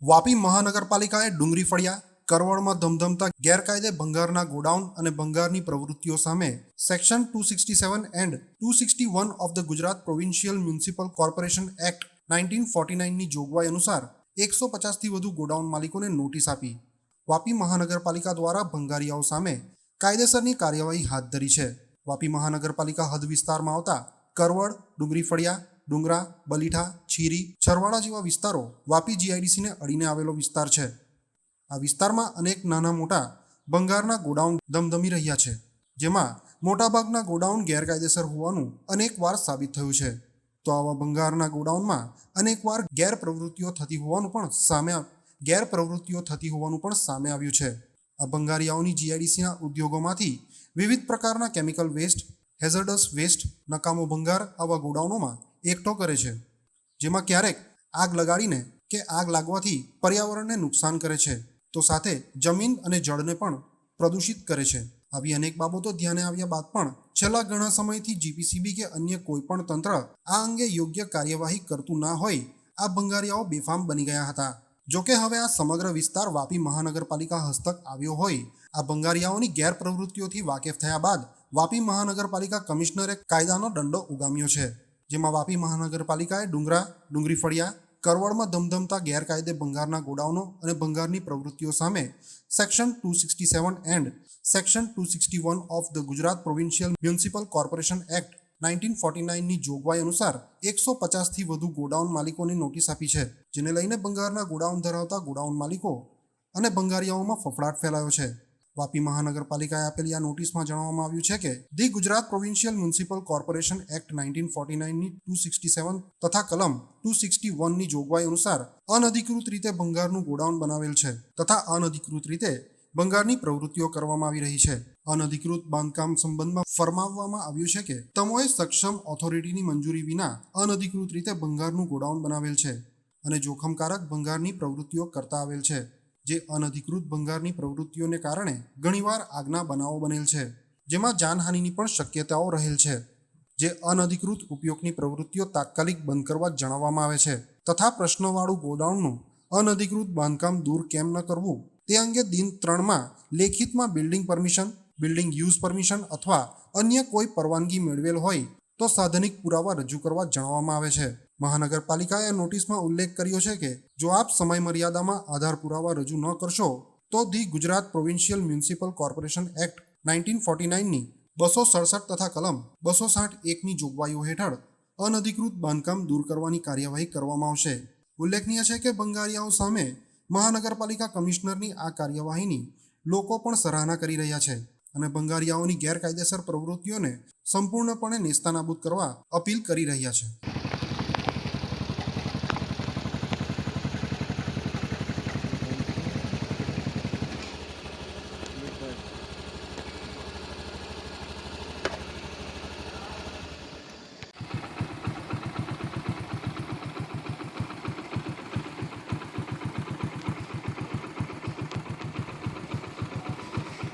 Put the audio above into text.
વાપી મહાનગરપાલિકાએ ડુંગરી ફળિયા, કરવડમાં ધમધમતા ગેરકાયદે ભંગારના ગોડાઉન અને ભંગારની પ્રવૃત્તિઓ સામે section 267 and 261 of the Gujarat provincial municipal corporation act 1949ની જોગવાઈ અનુસાર 150થી વધુ ગોડાઉન માલિકોને નોટિસ આપી વાપી મહાનગરપાલિકા દ્વારા ભંગારિયાઓ સામે કાયદેસરની કાર્યવાહી હાથ ધરી છે. વાપી મહાનગરપાલિકા હદ વિસ્તારમાં આવતા કરવડ, ડુંગરી ફળિયા, ડુંગરા, બલીઠા, છીરી, છરવાડા જેવા વિસ્તારો વાપી જીઆઈડીસીને અડીને આવેલો વિસ્તાર છે. આ વિસ્તારમાં અનેક નાના મોટા ભંગારના ગોડાઉન ધમધમી રહ્યા છે, જેમાં મોટાભાગના ગોડાઉન ગેરકાયદેસર હોવાનું અનેકવાર સાબિત થયું છે. તો આવા ભંગારના ગોડાઉનમાં અનેકવાર ગેરપ્રવૃત્તિઓ થતી હોવાનું પણ સામે આવ્યું છે. આ ભંગારિયાઓની જીઆઈડીસીના ઉદ્યોગોમાંથી વિવિધ પ્રકારના કેમિકલ વેસ્ટ, હેઝર્ડસ વેસ્ટ, નકામો ભંગાર આવા ગોડાઉનોમાં એકઠો કરે છે, જેમાં ક્યારેક આગ લગાડીને કે આગ લાગવાથી પર્યાવરણને નુકસાન કરે છે, તો સાથે જમીન અને જળને પણ પ્રદૂષિત કરે છે. આવી અનેક બાબતો ધ્યાને આવ્યા બાદ પણ છેલ્લા ઘણા સમયથી જીપીસીબી કે અન્ય કોઈ પણ તંત્ર આ અંગે યોગ્ય કાર્યવાહી કરતું ના હોય આ ભંગારિયાઓ બેફામ બની ગયા હતા. જોકે હવે આ સમગ્ર વિસ્તાર વાપી મહાનગરપાલિકા હસ્તક આવ્યો હોય આ ભંગારિયાઓની ગેરપ્રવૃત્તિઓથી વાકેફ થયા બાદ વાપી મહાનગરપાલિકા કમિશનરે કાયદાનો દંડો ઉગામ્યો છે, જેમાં વાપી મહાનગરપાલિકાએ ડુંગરા, ડુંગરી ફળિયા, કરવડમાં ધમધમતા ગેરકાયદે ભંગારના ગોડાઉનો અને ભંગારની પ્રવૃત્તિઓ સામે section 267 and section 261 of the Gujarat provincial municipal corporation act 1949ની જોગવાઈ અનુસાર 150થી વધુ ગોડાઉન માલિકોને નોટિસ આપી છે, જેને લઈને ભંગારના ગોડાઉન ધરાવતા ગોડાઉન માલિકો અને ભંગારિયાઓમાં ફફડાટ ફેલાયો છે. વાપી મહાનગરપાલિકાએ આપેલી આ નોટિસમાં જણાવવામાં આવ્યું છે કે the Gujarat provincial municipal corporation act 1949ની 267 તથા કલમ 261ની જોગવાઈ અનુસાર અનધિકૃત રીતે ભંગારનું ગોડાઉન બનાવેલ છે તથા અનધિકૃત રીતે ભંગારની પ્રવૃત્તિઓ કરવામાં આવી રહી છે. અનધિકૃત બાંધકામ સંબંધમાં ફરમાવવામાં આવ્યું છે કે તમોએ સક્ષમ ઓથોરિટીની મંજૂરી વિના અનધિકૃત રીતે ભંગારનું ગોડાઉન બનાવેલ છે અને જોખમકારક ભંગારની પ્રવૃત્તિઓ કરતા આવેલ છે. જે અનધિકૃત ભંગારની પ્રવૃત્તિઓને કારણે ઘણીવાર આગના બનાવો બનેલ છે, જેમાં જાનહાનિની પણ શક્યતાઓ રહેલ છે. જે અનધિકૃત ઉપયોગની પ્રવૃત્તિઓ તાત્કાલિક બંધ કરવા જણાવવામાં આવે છે તથા પ્રશ્નવાળું ગોડાઉનનું અનધિકૃત બાંધકામ દૂર કેમ ન કરવું તે અંગે દિન 3માં લેખિતમાં building permission, building use permission અથવા અન્ય કોઈ પરવાનગી મેળવેલ હોય તો સાધનિક પુરાવા રજૂ કરવા જણાવવામાં આવે છે. મહાનગરપાલિકાએ નોટિસમાં ઉલ્લેખ કર્યો છે કે જો આપ સમય મર્યાદામાં આધાર પુરાવા રજૂ ન કરશો તો the Gujarat provincial municipal corporation act 1949ની 267 તથા કલમ 261ની જોગવાઈઓ હેઠળ અનધિકૃત બાંધકામ દૂર કરવાની કાર્યવાહી કરવામાં આવશે. ઉલ્લેખનીય છે કે ભંગારિયાઓ સામે મહાનગરપાલિકા કમિશનરની આ કાર્યવાહીની લોકો પણ સરાહના કરી રહ્યા છે અને ભંગારિયાઓની ગેરકાયદેસર પ્રવૃત્તિઓને સંપૂર્ણપણે નેસ્તાનાબૂદ કરવા અપીલ કરી રહ્યા છે.